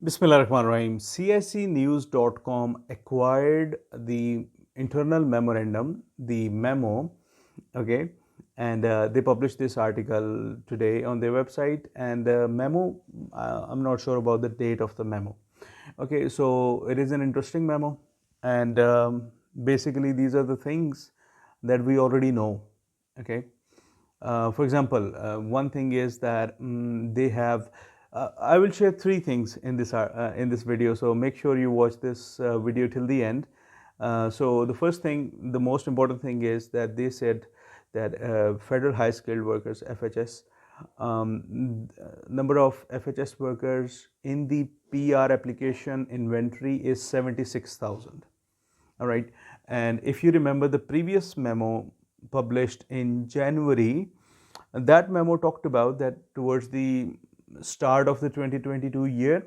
Bismillahirrahmanirrahim. CECnews.com acquired the internal memorandum, the memo, okay, and they published this article today on their website. And memo, I'm not sure about the date of the memo. Okay, so it is an interesting memo, and basically these are the things that we already know. Okay, for example, one thing is that they have. I will share three things in this video, so make sure you watch this video till the end. So the first thing, the most important thing is that they said that federal high skilled workers (FHS) number of FHS workers in the PR application inventory is 76,000. All right, and if you remember the previous memo published in January, that memo talked about that towards the start of the 2022 year,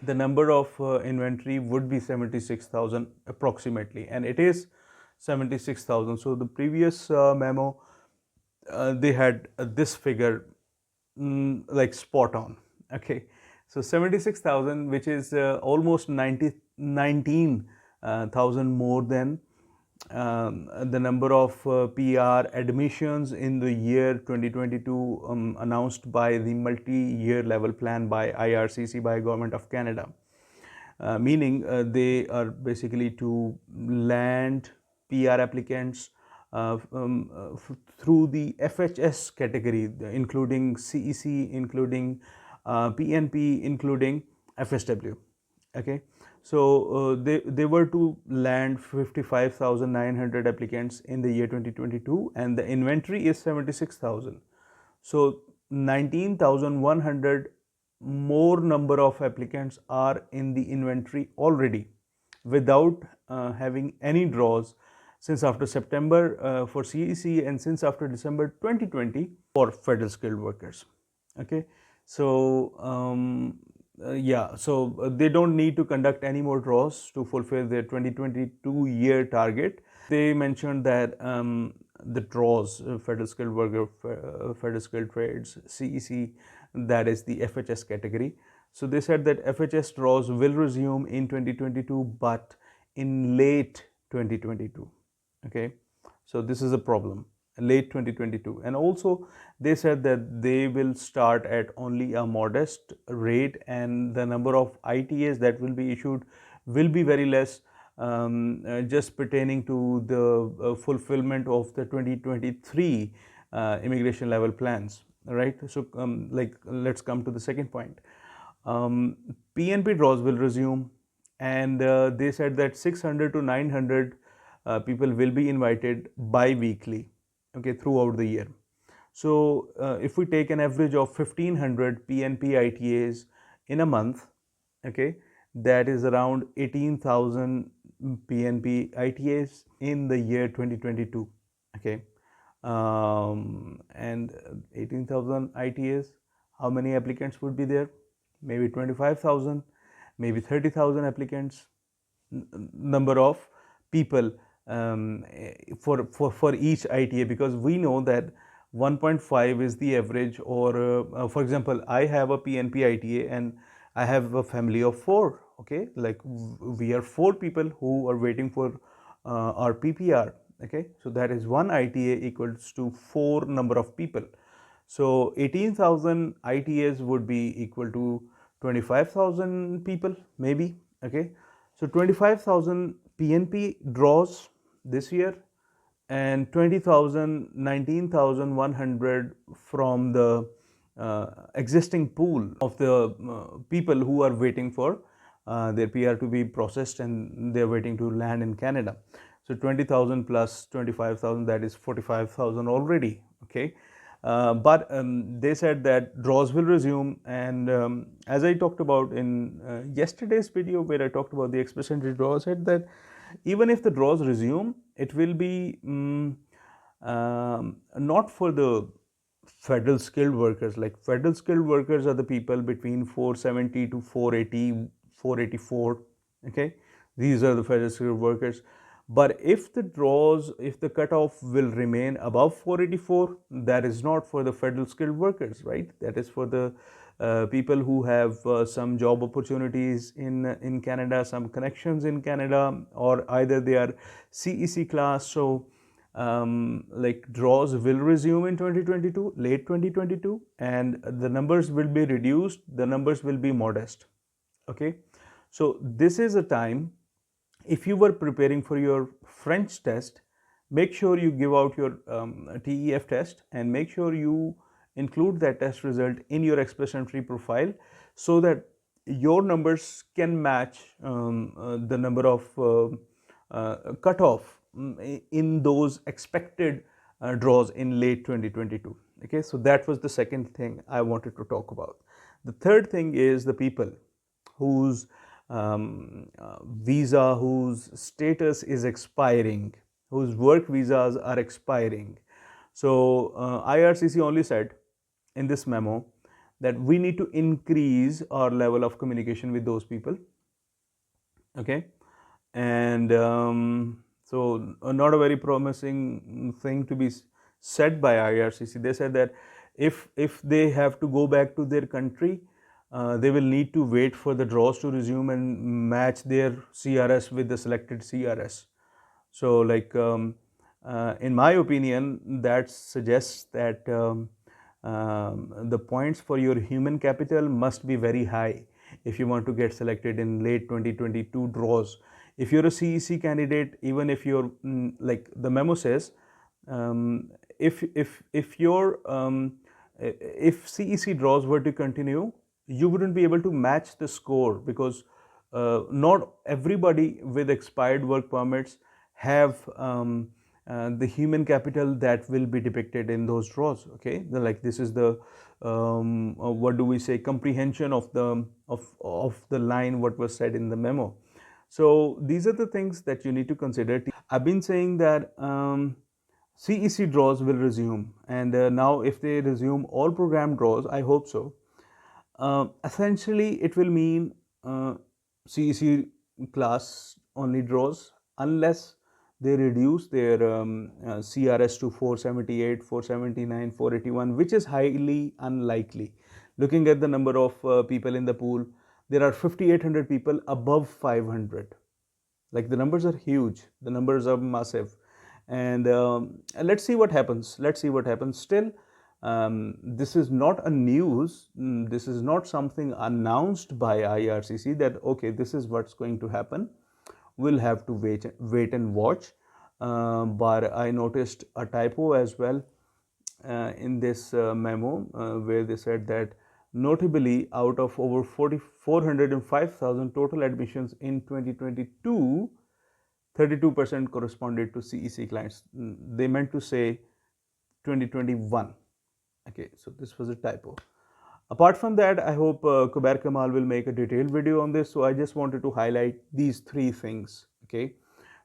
the number of inventory would be 76,000 approximately, and it is 76,000. So the previous memo, they had this figure like spot on. Okay, so 76,000, which is almost 19,000 more than the number of PR admissions in the year 2022 announced by the multi-year level plan by IRCC, by Government of Canada. Meaning they are basically to land PR applicants through the FHS category, including CEC, including PNP, including FSW. Okay, so they were to land 55,900 applicants in the year 2022, and the inventory is 76,000. So 19,100 more number of applicants are in the inventory already without having any draws since after September for CEC, and since after December 2020 for federal skilled workers. Okay, so yeah, so they don't need to conduct any more draws to fulfill their 2022 year target. They mentioned that the draws, federal skilled worker, federal skilled trades, CEC, that is the FHS category. So they said that FHS draws will resume in 2022, but in late 2022. Okay, so this is a problem, late 2022. And also they said that they will start at only a modest rate, and the number of ITAs that will be issued will be very less, just pertaining to the fulfillment of the 2023 immigration level plans, right? So like, let's come to the second point. PNP draws will resume, and they said that 600 to 900 people will be invited bi-weekly, okay, throughout the year. So if we take an average of 1500 PNP ITAs in a month, okay, that is around 18,000 PNP ITAs in the year 2022. Okay, and 18,000 ITAs, how many applicants would be there? Maybe 25,000, maybe 30,000 applicants, number of people for each ITA, because we know that 1.5 is the average. Or for example, I have a PNP ITA and I have a family of 4. Okay, like we are 4 people who are waiting for our PPR. Okay, so that is 1 ITA equals to 4 number of people. So 18,000 ITAs would be equal to 25,000 people maybe. Okay, so 25,000 PNP draws this year, and 20,000, 19,100 from the existing pool of the people who are waiting for their PR to be processed, and they're waiting to land in Canada. So 20,000 plus 25,000, that is 45,000 already. Okay, but they said that draws will resume, and as I talked about in yesterday's video, where I talked about the express entry draw, I said that even if the draws resume, it will be not for the federal skilled workers. Like, federal skilled workers are the people between 470 to 480, 484. Okay, these are the federal skilled workers. But if the draws, if the cutoff will remain above 484, that is not for the federal skilled workers, right? That is for the people who have some job opportunities in Canada, some connections in Canada, or either they are CEC class. So like draws will resume in 2022, late 2022, and the numbers will be reduced, the numbers will be modest. Okay, so this is a time, if you were preparing for your French test, make sure you give out your TEF test and make sure you include that test result in your express entry profile so that your numbers can match the number of cutoff in those expected draws in late 2022. Okay, so that was the second thing I wanted to talk about. The third thing is the people whose visa, whose status is expiring, whose work visas are expiring. So IRCC only said in this memo that we need to increase our level of communication with those people. Okay, and so not a very promising thing to be said by IRCC. They said that if they have to go back to their country, they will need to wait for the draws to resume and match their CRS with the selected CRS. So like in my opinion, that suggests that the points for your human capital must be very high if you want to get selected in late 2022 draws. If you're a CEC candidate, even if you're like the memo says, if your if CEC draws were to continue, you wouldn't be able to match the score because not everybody with expired work permits have the human capital that will be depicted in those draws. Okay, like this is the what do we say, comprehension of the line what was said in the memo. So these are the things that you need to consider. I've been saying that CEC draws will resume, and now if they resume all program draws, I hope so. Essentially, it will mean CEC class only draws unless they reduce their CRS to 478, 479, 481, which is highly unlikely. Looking at the number of people in the pool, there are 5,800 people above 500. Like the numbers are huge, the numbers are massive, and let's see what happens. Let's see what happens. Still, this is not a news. This is not something announced by IRCC that okay, this is what's going to happen. We'll have to wait and watch. But I noticed a typo as well in this memo where they said that notably out of over 405,000 total admissions in 2022, 32% corresponded to CEC clients. They meant to say 2021. Okay, so this was a typo. Apart from that, I hope Kubair Kamal will make a detailed video on this. So I just wanted to highlight these three things. Okay,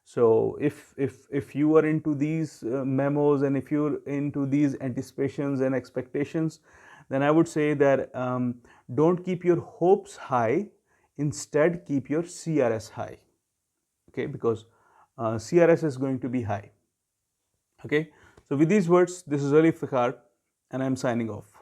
so if you are into these memos and if you're into these anticipations and expectations, then I would say that don't keep your hopes high. Instead, keep your CRS high. Okay, because CRS is going to be high. Okay, so with these words, this is Ali Fakhar, and I'm signing off.